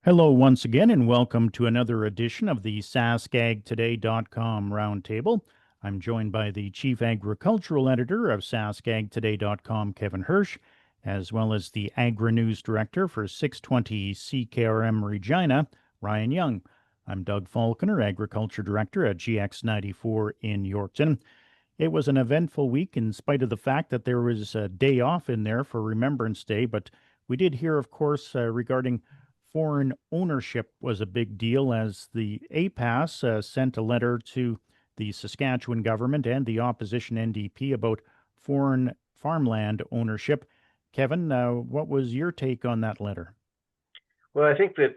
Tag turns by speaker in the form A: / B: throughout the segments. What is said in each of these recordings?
A: Hello once again, and welcome to another edition of the SaskAgToday.com Roundtable. I'm joined by the Chief Agricultural Editor of SaskAgToday.com, Kevin Hirsch, as well as the Agri-News Director for 620 CKRM Regina, Ryan Young. I'm Doug Falconer, Agriculture Director at GX94 in Yorkton. It was an eventful week in spite of the fact that there was a day off in there for Remembrance Day, but we did hear, of course, regarding foreign ownership was a big deal as the APAS sent a letter to the Saskatchewan government and the opposition NDP about foreign farmland ownership. Kevin, what was your take on that letter?
B: Well, I think that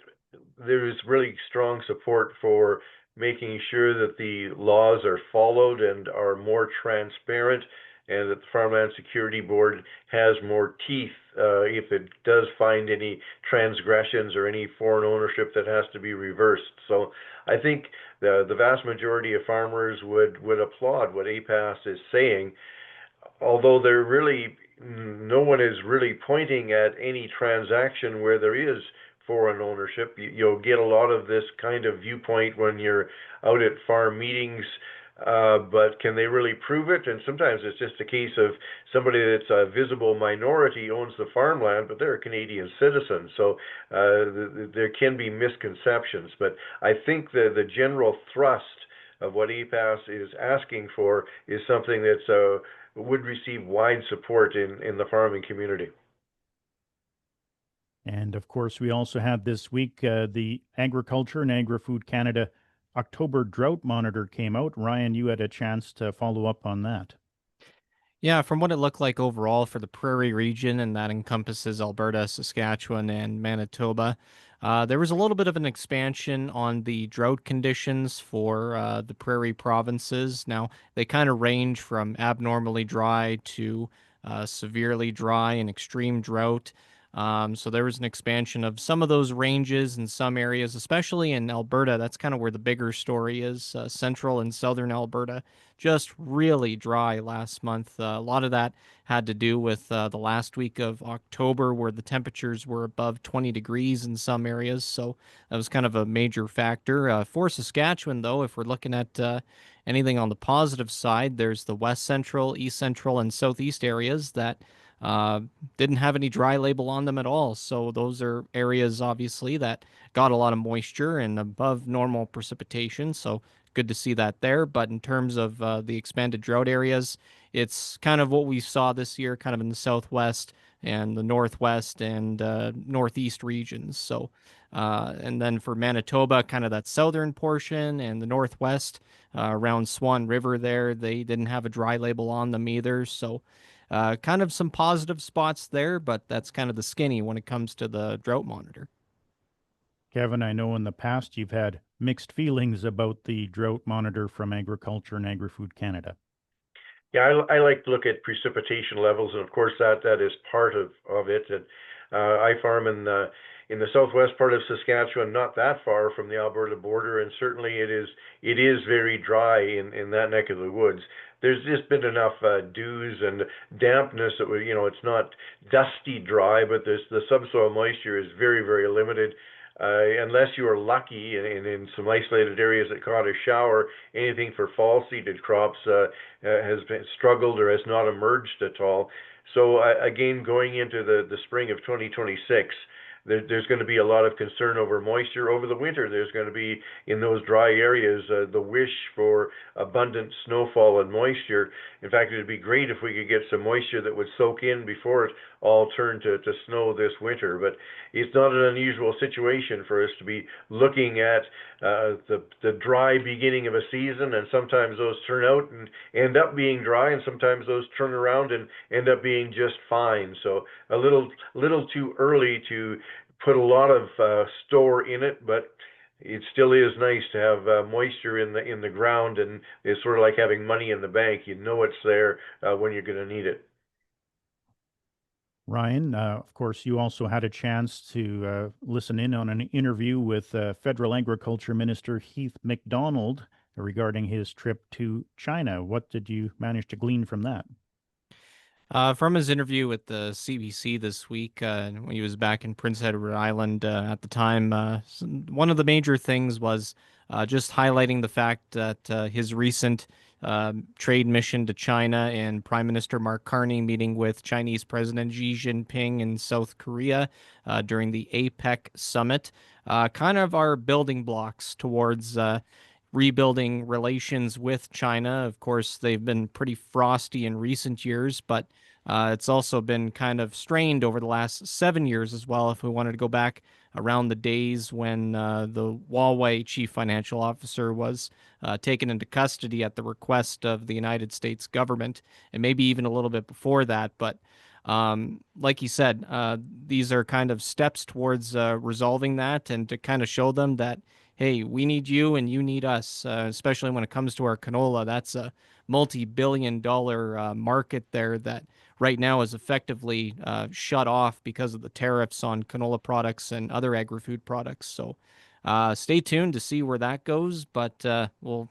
B: there is really strong support for making sure that the laws are followed and are more transparent, and that the Farmland Security Board has more teeth if it does find any transgressions or any foreign ownership that has to be reversed. So I think the vast majority of farmers would applaud what APAS is saying, although they're really no one is really pointing at any transaction where there is foreign ownership. You'll get a lot of this kind of viewpoint when you're out at farm meetings, but can they really prove it? And sometimes it's just a case of somebody that's a visible minority owns the farmland, but they're a Canadian citizen. So there can be misconceptions. But I think the general thrust of what APAS is asking for is something that's would receive wide support in the farming community.
A: And of course, we also had this week the Agriculture and Agri-Food Canada October Drought Monitor came out. Ryan, you had a chance to follow up on that.
C: Yeah, from what it looked like overall for the prairie region, and that encompasses Alberta, Saskatchewan, and Manitoba, there was a little bit of an expansion on the drought conditions for the prairie provinces. Now, they kind of range from abnormally dry to severely dry and extreme drought. So there was an expansion of some of those ranges in some areas, especially in Alberta. That's kind of where the bigger story is. Central and southern Alberta, just really dry last month. A lot of that had to do with the last week of October, where the temperatures were above 20 degrees in some areas. So that was kind of a major factor. For Saskatchewan, though, if we're looking at anything on the positive side, there's the west central, east central, and southeast areas that uh, didn't have any dry label on them at all. So those are areas obviously that got a lot of moisture and above normal precipitation. So good to see that there. But in terms of the expanded drought areas, it's kind of what we saw this year, kind of in the southwest and the northwest and northeast regions. So, and then for Manitoba, kind of that southern portion and the northwest around Swan River there, they didn't have a dry label on them either. So, kind of some positive spots there, but that's kind of the skinny when it comes to the drought monitor.
A: Kevin, I know in the past you've had mixed feelings about the drought monitor from Agriculture and Agri-Food Canada.
B: Yeah, I like to look at precipitation levels, and of course that is part of it. And I farm in the southwest part of Saskatchewan, not that far from the Alberta border, and certainly it is very dry in that neck of the woods. There's just been enough dews and dampness that it's not dusty dry, but the subsoil moisture is very limited. Unless you are lucky and in some isolated areas that caught a shower, anything for fall seeded crops has been struggled or has not emerged at all. So again, going into the spring of 2026, there's going to be a lot of concern over moisture over the winter. There's going to be in those dry areas the wish for abundant snowfall and moisture. In fact, it'd be great if we could get some moisture that would soak in before it all turned to snow this winter. But it's not an unusual situation for us to be looking at the dry beginning of a season, and sometimes those turn out and end up being dry, and sometimes those turn around and end up being just fine. So a little too early to put a lot of store in it, but it still is nice to have moisture in the ground, and it's sort of like having money in the bank. You know it's there when you're going to need it.
A: Ryan, of course, you also had a chance to listen in on an interview with Federal Agriculture Minister Heath McDonald regarding his trip to China. What did you manage to glean from that?
C: From his interview with the CBC this week, when he was back in Prince Edward Island at the time, one of the major things was just highlighting the fact that his recent trade mission to China and Prime Minister Mark Carney meeting with Chinese President Xi Jinping in South Korea during the APEC summit kind of are building blocks towards rebuilding relations with China. Of course, they've been pretty frosty in recent years, but it's also been kind of strained over the last 7 years as well. If we wanted to go back around the days when the Huawei chief financial officer was taken into custody at the request of the United States government, and maybe even a little bit before that. But like you said, these are kind of steps towards resolving that and to kind of show them that, hey, we need you and you need us, especially when it comes to our canola. That's a multi-billion-dollar market there that right now is effectively shut off because of the tariffs on canola products and other agri-food products. So stay tuned to see where that goes. But we'll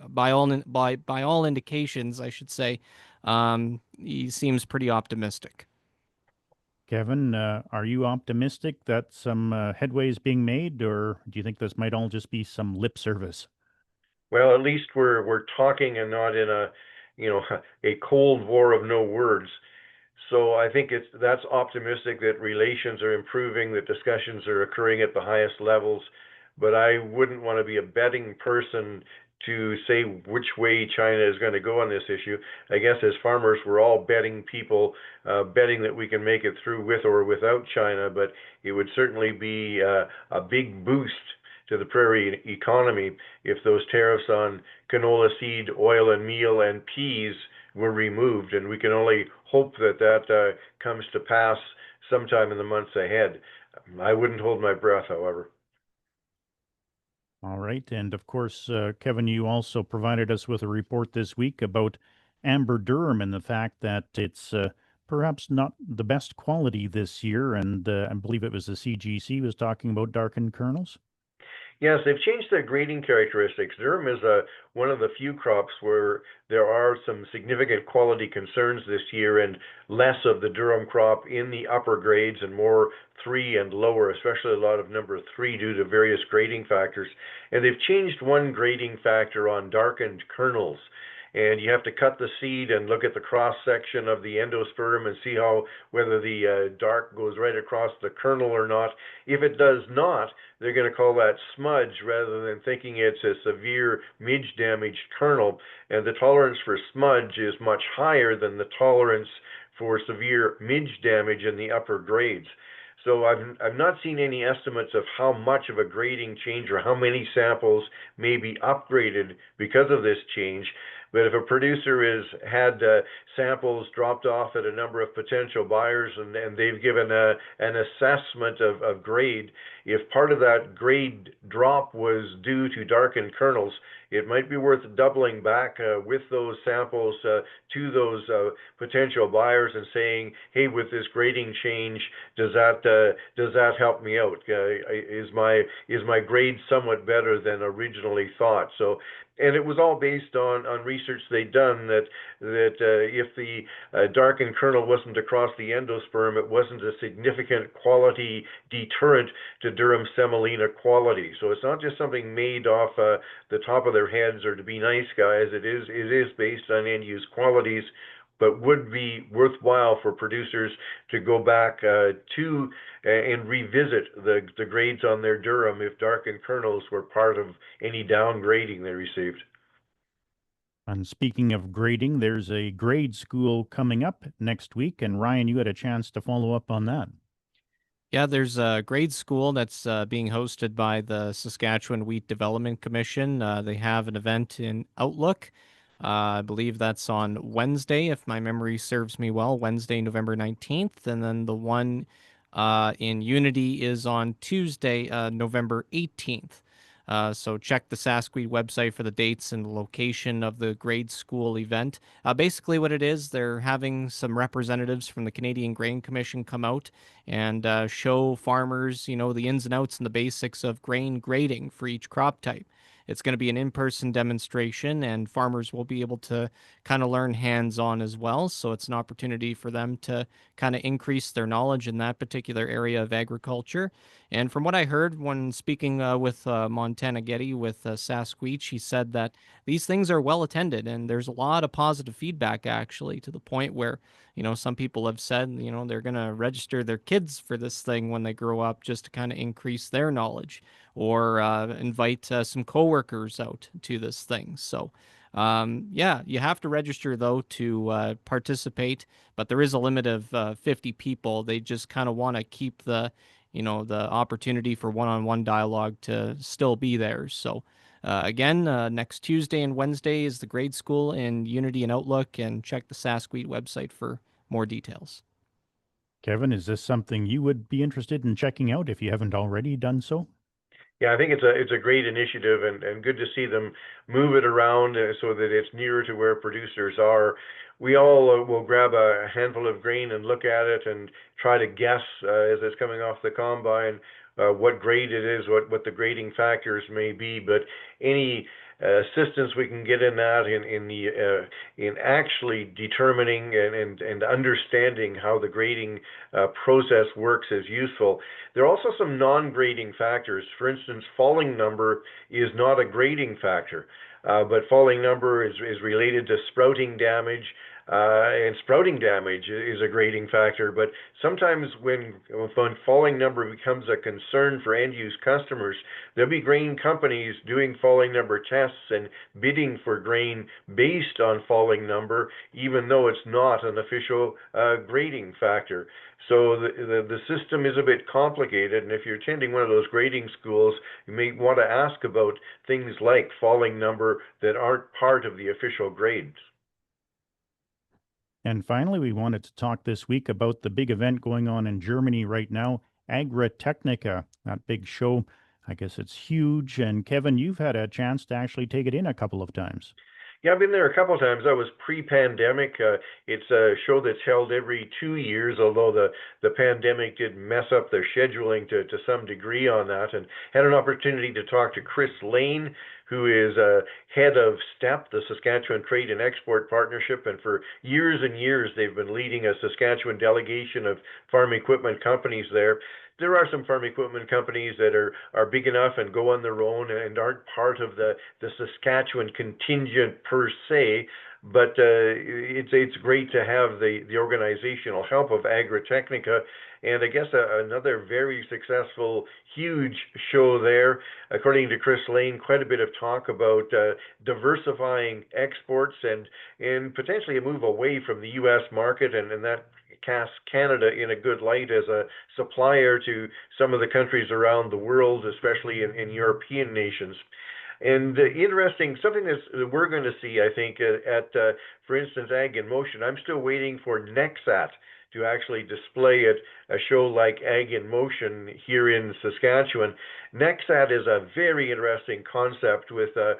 C: by all indications, I should say, he seems pretty optimistic.
A: Kevin, are you optimistic that some headway is being made, or do you think this might all just be some lip service?
B: Well, at least we're talking and not in a, you know, a cold war of no words. So I think that's optimistic that relations are improving, that discussions are occurring at the highest levels. But I wouldn't want to be a betting person to say which way China is going to go on this issue. I guess as farmers, we're all betting people, betting that we can make it through with or without China. But it would certainly be a big boost to the prairie economy if those tariffs on canola seed, oil and meal, and peas were removed, and we can only hope that that comes to pass sometime in the months ahead. I wouldn't hold my breath, however.
A: All right. And of course, Kevin, you also provided us with a report this week about amber durum and the fact that it's perhaps not the best quality this year. And I believe it was the CGC was talking about darkened kernels.
B: Yes, they've changed their grading characteristics. Durum is one of the few crops where there are some significant quality concerns this year, and less of the durum crop in the upper grades and more 3 and lower, especially a lot of number 3 due to various grading factors. And they've changed one grading factor on darkened kernels. And you have to cut the seed and look at the cross section of the endosperm and see how whether the dark goes right across the kernel or not. If it does not, they're going to call that smudge rather than thinking it's a severe midge damaged kernel. And the tolerance for smudge is much higher than the tolerance for severe midge damage in the upper grades. So I've not seen any estimates of how much of a grading change or how many samples may be upgraded because of this change. But if a producer has had samples dropped off at a number of potential buyers and they've given an assessment of grade, if part of that grade drop was due to darkened kernels, it might be worth doubling back with those samples to those potential buyers and saying, hey, with this grading change, does that help me out? Is my grade somewhat better than originally thought? So, and it was all based on research they'd done that if the darkened kernel wasn't across the endosperm, it wasn't a significant quality deterrent to durum semolina quality. So it's not just something made off the top of their heads or to be nice guys. It is based on end-use qualities, but would be worthwhile for producers to go back to and revisit the grades on their durum if darkened kernels were part of any downgrading they received.
A: And speaking of grading, there's a grade school coming up next week. And Ryan, you had a chance to follow up on that.
C: Yeah, there's a grade school that's being hosted by the Saskatchewan Wheat Development Commission. They have an event in Outlook. I believe that's on Wednesday, if my memory serves me well, Wednesday, November 19th. And then the one in Unity is on Tuesday, November 18th. So check the SaskWheat website for the dates and the location of the grade school event. Basically, what it is, they're having some representatives from the Canadian Grain Commission come out and show farmers, the ins and outs and the basics of grain grading for each crop type. It's going to be an in-person demonstration, and farmers will be able to kind of learn hands-on as well. So it's an opportunity for them to kind of increase their knowledge in that particular area of agriculture. And from what I heard when speaking with Montana Getty with SaskWheat, she said that these things are well attended, and there's a lot of positive feedback actually, to the point where, some people have said, they're going to register their kids for this thing when they grow up just to kind of increase their knowledge, or invite some coworkers out to this thing. So, yeah, you have to register though to participate, but there is a limit of 50 people. They just kind of want to keep the opportunity for one-on-one dialogue to still be there. So, again, next Tuesday and Wednesday is the grade school in Unity and Outlook, and check the SaskWheat website for more details.
A: Kevin, is this something you would be interested in checking out if you haven't already done so?
B: Yeah, I think it's a great initiative, and good to see them move it around so that it's nearer to where producers are. We all will grab a handful of grain and look at it and try to guess as it's coming off the combine what grade it is, what the grading factors may be. But any assistance we can get in that, in actually determining and understanding how the grading process works is useful. There are also some non-grading factors. For instance, falling number is not a grading factor, but falling number is related to sprouting damage, and sprouting damage is a grading factor. But sometimes when falling number becomes a concern for end-use customers, there'll be grain companies doing falling number tests and bidding for grain based on falling number, even though it's not an official grading factor. So the system is a bit complicated, and if you're attending one of those grading schools, you may want to ask about things like falling number that aren't part of the official grades.
A: And finally, we wanted to talk this week about the big event going on in Germany right now, Agritechnica, that big show. I guess it's huge. And Kevin, you've had a chance to actually take it in a couple of times.
B: Yeah, I've been there a couple of times. That was pre-pandemic. It's a show that's held every 2 years, although the pandemic did mess up their scheduling to some degree on that. And had an opportunity to talk to Chris Lane, who is head of STEP, the Saskatchewan Trade and Export Partnership. And for years and years, they've been leading a Saskatchewan delegation of farm equipment companies there. There are some farm equipment companies that are big enough and go on their own and aren't part of the Saskatchewan contingent per se, but it's great to have the organizational help of Agritechnica. And I guess another very successful, huge show there. According to Chris Lane, quite a bit of talk about diversifying exports and potentially a move away from the U.S. market, and that casts Canada in a good light as a supplier to some of the countries around the world, especially in European nations. And interesting, something that we're going to see, I think, at for instance, Ag in Motion. I'm still waiting for Nexat to actually display at a show like Ag in Motion here in Saskatchewan. Nexat is a very interesting concept with a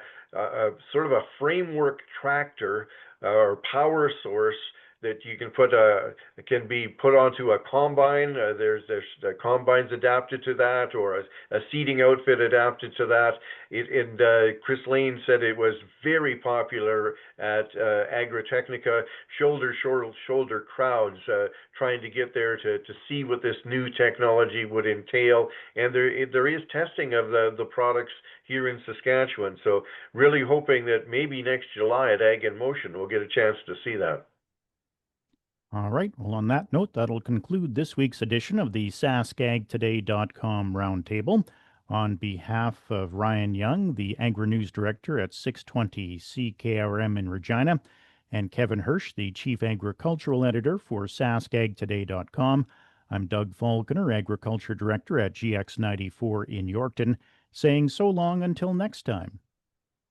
B: sort of a framework tractor or power source that you can can be put onto a combine. There's the combines adapted to that, or a seeding outfit adapted to that. Chris Lane said it was very popular at Agritechnica, shoulder crowds trying to get there to see what this new technology would entail. And there is testing of the products here in Saskatchewan. So really hoping that maybe next July at Ag in Motion we'll get a chance to see that.
A: All right. Well, on that note, that'll conclude this week's edition of the SaskAgToday.com Roundtable. On behalf of Ryan Young, the Agri-News Director at 620 CKRM in Regina, and Kevin Hirsch, the Chief Agricultural Editor for SaskAgToday.com, I'm Doug Falconer, Agriculture Director at GX94 in Yorkton, saying so long until next time.